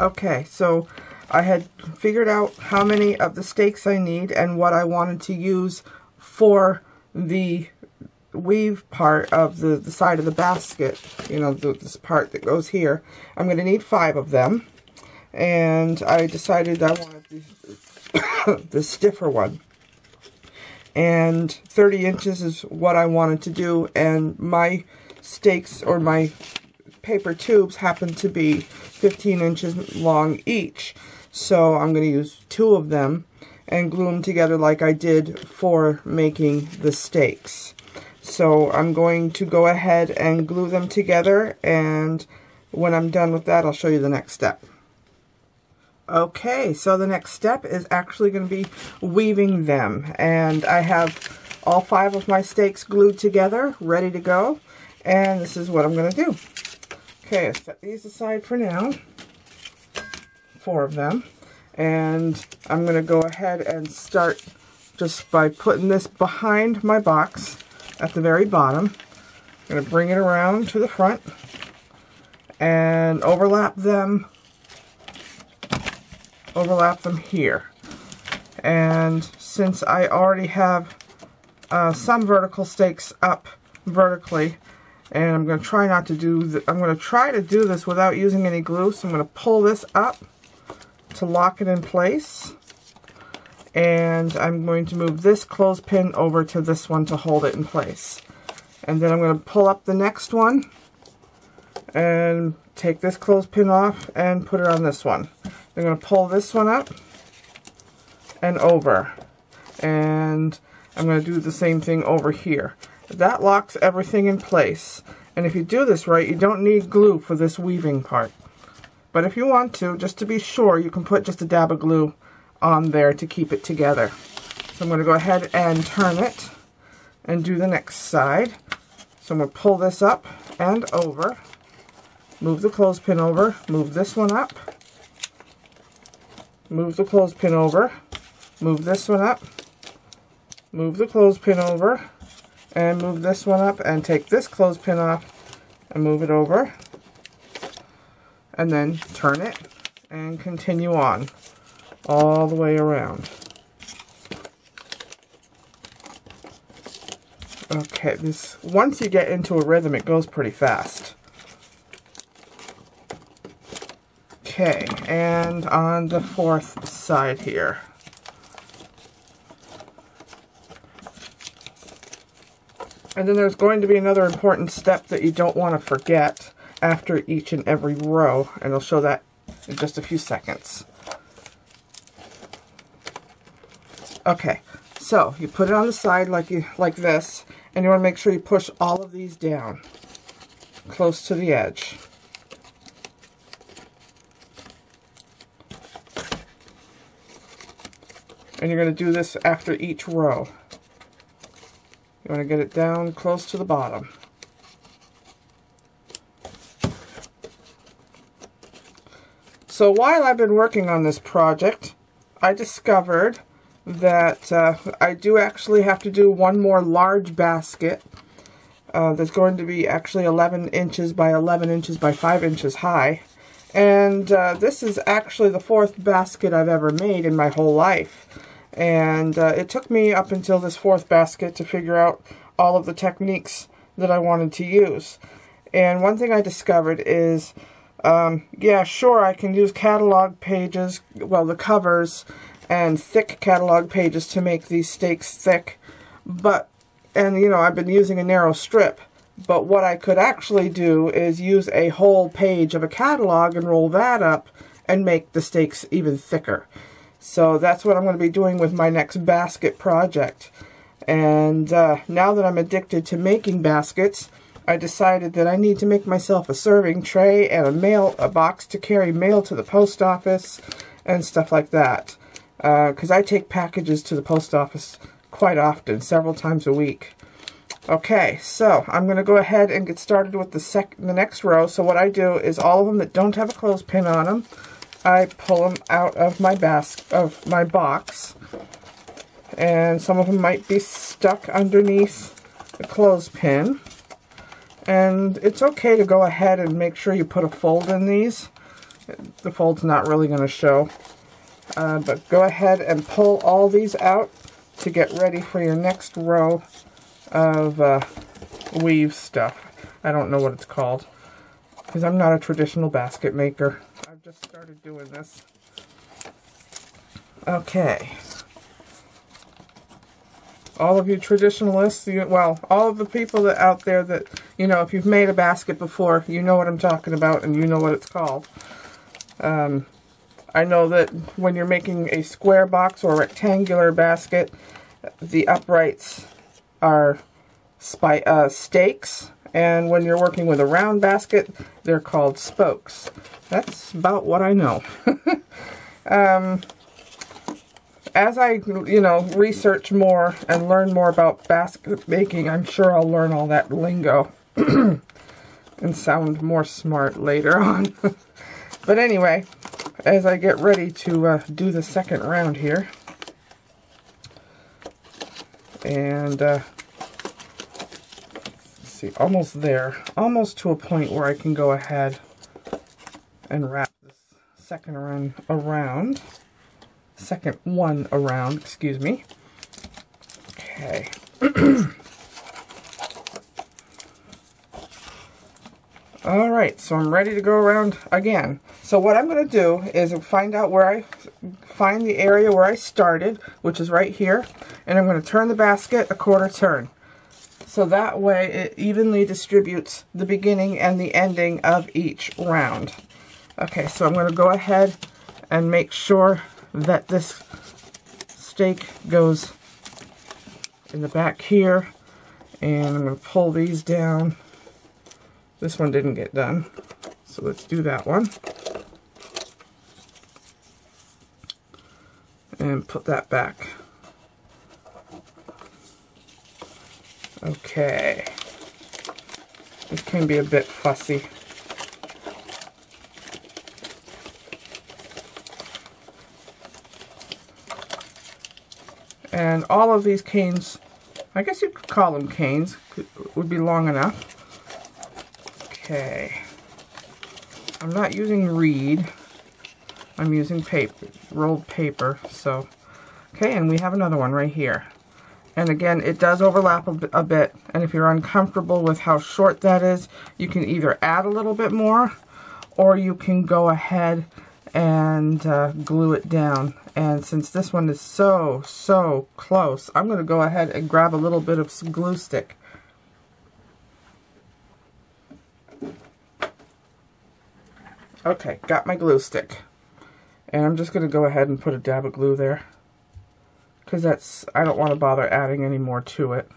Okay, so I had figured out how many of the stakes I need and what I wanted to use for the weave part of the side of the basket, you know, this part that goes here. I'm going to need 5 of them, and I decided I wanted the stiffer one, and 30 inches is what I wanted to do, and my stakes or my paper tubes happen to be 15 inches long each, so I'm going to use 2 of them and glue them together like I did for making the stakes. So I'm going to go ahead and glue them together, and when I'm done with that, I'll show you the next step. Okay, so the next step is actually going to be weaving them, and I have all 5 of my stakes glued together, ready to go, and this is what I'm going to do. Okay, I'll set these aside for now, 4 of them, and I'm going to go ahead and start just by putting this behind my box at the very bottom. I'm going to bring it around to the front and overlap them here. And since I already have some vertical stakes up vertically, and I'm going to try not to do I'm going to try to do this without using any glue, so I'm going to pull this up to lock it in place, and I'm going to move this clothespin over to this one to hold it in place. And then I'm going to pull up the next one and take this clothespin off and put it on this one. I'm going to pull this one up and over, and I'm going to do the same thing over here. That locks everything in place, and if you do this right, you don't need glue for this weaving part. But if you want to, just to be sure, you can put just a dab of glue on there to keep it together. So I'm going to go ahead and turn it and do the next side. So I'm going to pull this up and over, move the clothespin over, move this one up, move the clothespin over, move this one up, move the clothespin over, and move this one up, and take this clothespin off and move it over, and then turn it and continue on all the way around. Okay, once you get into a rhythm, it goes pretty fast. Okay, and on the 4th side here. And then there's going to be another important step that you don't want to forget after each and every row, and I'll show that in just a few seconds. Okay, so you put it on the side like this, and you want to make sure you push all of these down close to the edge. And you're going to do this after each row. You want to get it down close to the bottom. So while I've been working on this project, I discovered that I do actually have to do one more large basket that's going to be actually 11 inches by 11 inches by 5 inches high. And this is actually the 4th basket I've ever made in my whole life. And it took me up until this 4th basket to figure out all of the techniques that I wanted to use. And one thing I discovered is, yeah, sure, I can use catalog pages, well, the covers, and thick catalog pages to make these stakes thick. And you know, I've been using a narrow strip. But what I could actually do is use a whole page of a catalog and roll that up and make the stakes even thicker. So that's what I'm going to be doing with my next basket project. And now that I'm addicted to making baskets, I decided that I need to make myself a serving tray and a box to carry mail to the post office and stuff like that. Because I take packages to the post office quite often, several times a week. Okay, so I'm going to go ahead and get started with the next row. So what I do is all of them that don't have a clothespin on them, I pull them out of my box, and some of them might be stuck underneath the clothespin. And it's okay to go ahead and make sure you put a fold in these the fold's not really going to show. But go ahead and pull all these out to get ready for your next row of weave stuff. I don't know what it's called because I'm not a traditional basket maker. I've just started doing this. Okay. All of you traditionalists, well, all of the people that out there that, you know, if you've made a basket before, you know what I'm talking about and you know what it's called. I know that when you're making a square box or rectangular basket, the uprights are stakes, and when you're working with a round basket, they're called spokes. That's about what I know. As I, you know, research more and learn more about basket making, I'm sure I'll learn all that lingo and sound more smart later on. But anyway, as I get ready to do the second round here, and let's see, almost there, almost to a point where I can go ahead and wrap this second one around. Excuse me. Okay. All right, so I'm ready to go around again. So what I'm going to do is find out where I find the area where I started, which is right here, and I'm going to turn the basket a quarter turn. So that way it evenly distributes the beginning and the ending of each round. Okay, so I'm going to go ahead and make sure that this stake goes in the back here, and I'm going to pull these down. This one didn't get done, so let's do that one. And put that back. Okay. This can be a bit fussy. And all of these canes, I guess you could call them canes, would be long enough. Okay. I'm not using reed. I'm using paper, rolled paper. So, okay, and we have another one right here. And again, it does overlap a bit. And if you're uncomfortable with how short that is, you can either add a little bit more, or you can go ahead and glue it down. And since this one is so close, I'm going to go ahead and grab a little bit of glue stick. Okay, got my glue stick. And I'm just going to go ahead and put a dab of glue there, because I don't want to bother adding any more to it.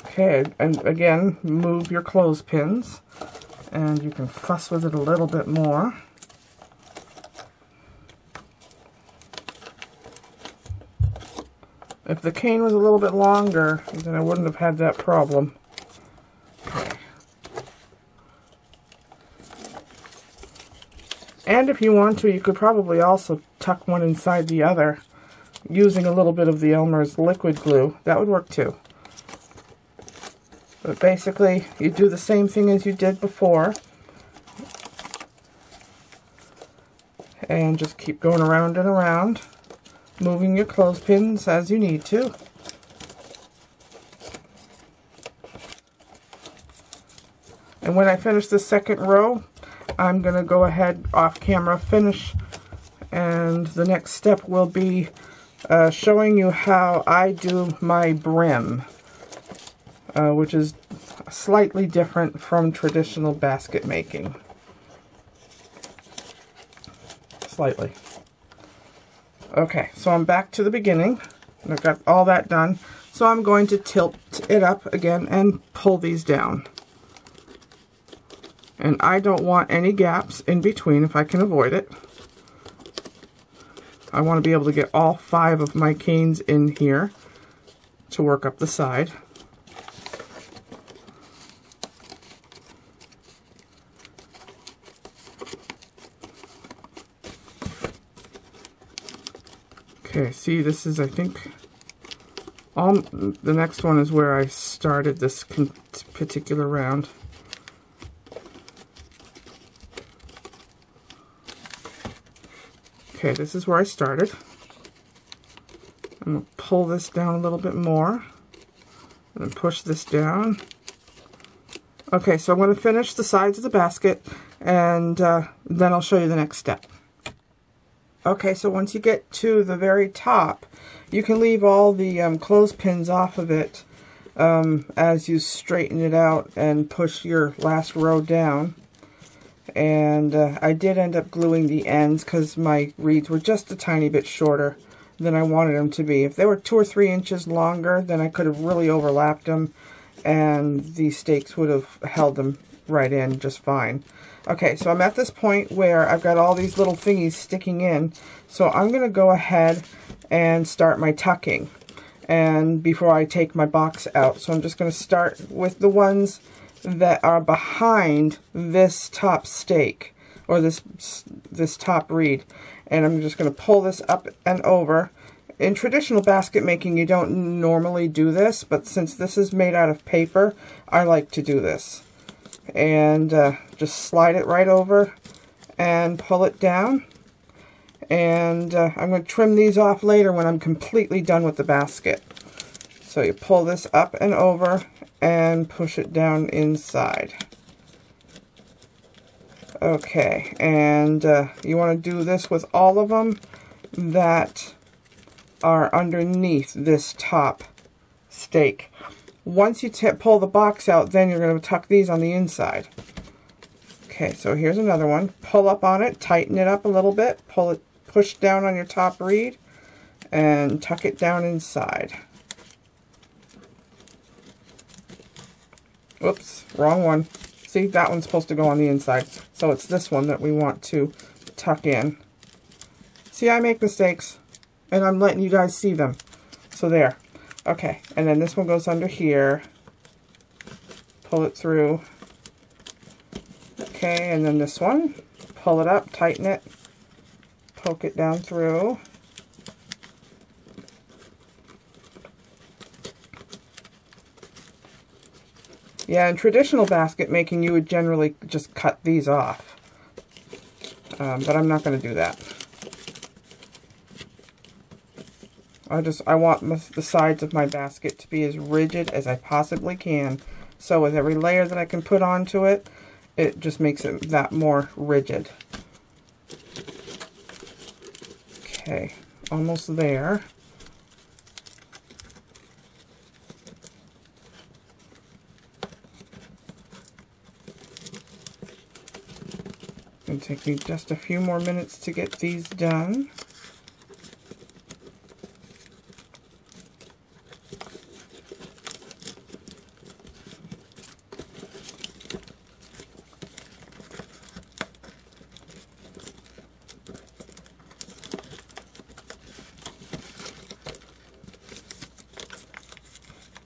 Okay, and again, move your clothespins, and you can fuss with it a little bit more. If the cane was a little bit longer, then I wouldn't have had that problem. Okay. And if you want to, you could probably also tuck one inside the other using a little bit of the Elmer's liquid glue. That would work too. But basically, you do the same thing as you did before. And just keep going around and around, moving your clothespins as you need to. And when I finish the second row, I'm going to go ahead off camera, finish, and the next step will be showing you how I do my brim, which is slightly different from traditional basket making. Slightly. Okay, so I'm back to the beginning. I've got all that done. So I'm going to tilt it up again and pull these down. And I don't want any gaps in between if I can avoid it. I want to be able to get all 5 of my canes in here to work up the side. Okay, see, this is, I think, the next one is where I started this particular round. Okay, this is where I started. I'm going to pull this down a little bit more and then push this down. Okay, so I'm going to finish the sides of the basket, and then I'll show you the next step. Okay, so once you get to the very top, you can leave all the clothespins off of it as you straighten it out and push your last row down. And I did end up gluing the ends because my reeds were just a tiny bit shorter than I wanted them to be. If they were 2 or 3 inches longer, then I could have really overlapped them and the stakes would have held them right in just fine. Okay, so I'm at this point where I've got all these little thingies sticking in, so I'm going to go ahead and start my tucking and before I take my box out. So I'm just going to start with the ones that are behind this top stake, or this top reed, and I'm just going to pull this up and over. In traditional basket making, you don't normally do this, but since this is made out of paper, I like to do this. And just slide it right over and pull it down. And I'm going to trim these off later when I'm completely done with the basket. So you pull this up and over and push it down inside. Okay, and you want to do this with all of them that are underneath this top stake. Once you pull the box out, then you're going to tuck these on the inside. Okay, so here's another one. Pull up on it, tighten it up a little bit, push down on your top reed, and tuck it down inside. Oops, wrong one. See, that one's supposed to go on the inside, so it's this one that we want to tuck in. See, I make mistakes, and I'm letting you guys see them. So there. Okay, and then this one goes under here. Pull it through. Okay, and then this one. Pull it up, tighten it, poke it down through. Yeah, in traditional basket making, you would generally just cut these off. But I'm not going to do that. I want the sides of my basket to be as rigid as I possibly can. So with every layer that I can put onto it, it just makes it that more rigid. Okay, almost there. It'll take me just a few more minutes to get these done.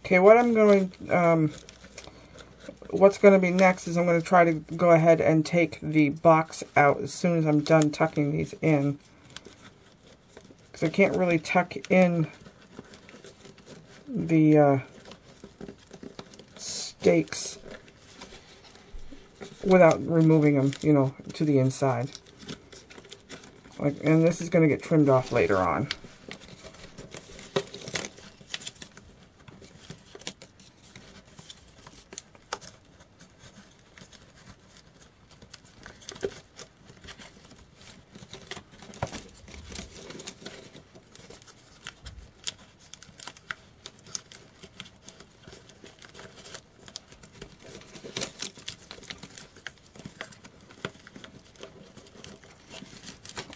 Okay, what's going to be next is I'm going to try to go ahead and take the box out as soon as I'm done tucking these in. Because I can't really tuck in the stakes without removing them, you know, to the inside. And this is going to get trimmed off later on.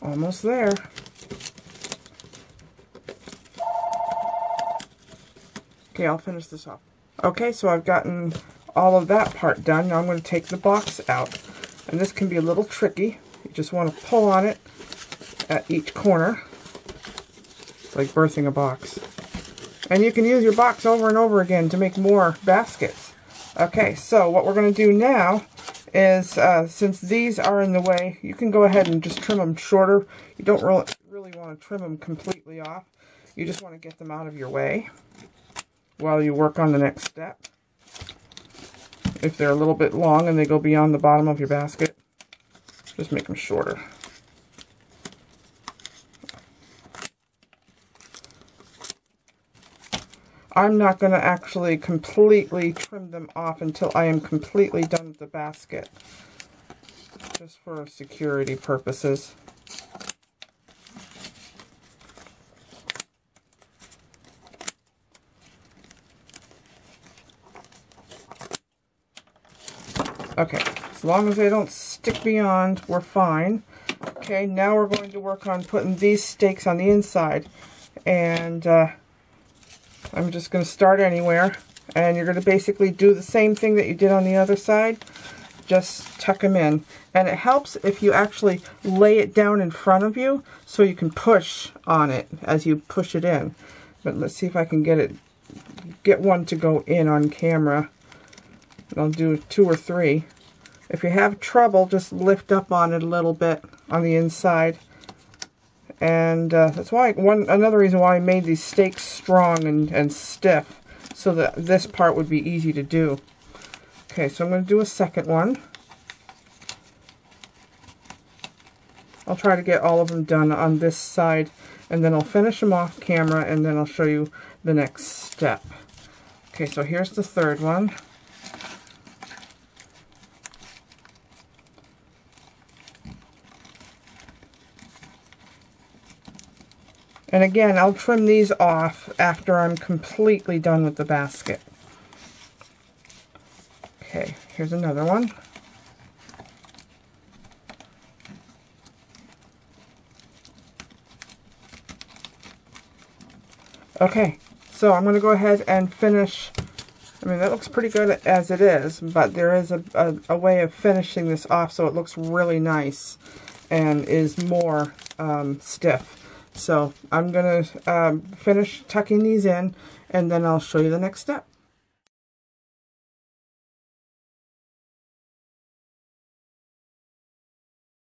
Almost there. Okay, I'll finish this off. Okay, so I've gotten all of that part done. Now I'm going to take the box out. And this can be a little tricky. You just want to pull on it at each corner. It's like birthing a box. And you can use your box over and over again to make more baskets. Okay, so what we're going to do now is, since these are in the way, you can go ahead and just trim them shorter. You don't really necessarily want to trim them completely off. You just want to get them out of your way while you work on the next step. If they're a little bit long and they go beyond the bottom of your basket, just make them shorter. I'm not going to actually completely trim them off until I am completely done with the basket, just for security purposes. Okay, as long as they don't stick beyond, we're fine. Okay, now we're going to work on putting these stakes on the inside, and I'm just going to start anywhere, and you're going to basically do the same thing that you did on the other side, just tuck them in. And it helps if you actually lay it down in front of you so you can push on it as you push it in. But let's see if I can get one to go in on camera. I'll do 2 or 3. If you have trouble, just lift up on it a little bit on the inside. And that's why another reason why I made these stakes strong and stiff, so that this part would be easy to do. Okay, so I'm going to do a second one. I'll try to get all of them done on this side, and then I'll finish them off camera, and then I'll show you the next step. Okay, so here's the third one. And again, I'll trim these off after I'm completely done with the basket. Okay, here's another one. Okay, so I'm going to go ahead and finish. I mean, that looks pretty good as it is, but there is a way of finishing this off so it looks really nice and is more stiff. So I'm going to finish tucking these in, and then I'll show you the next step.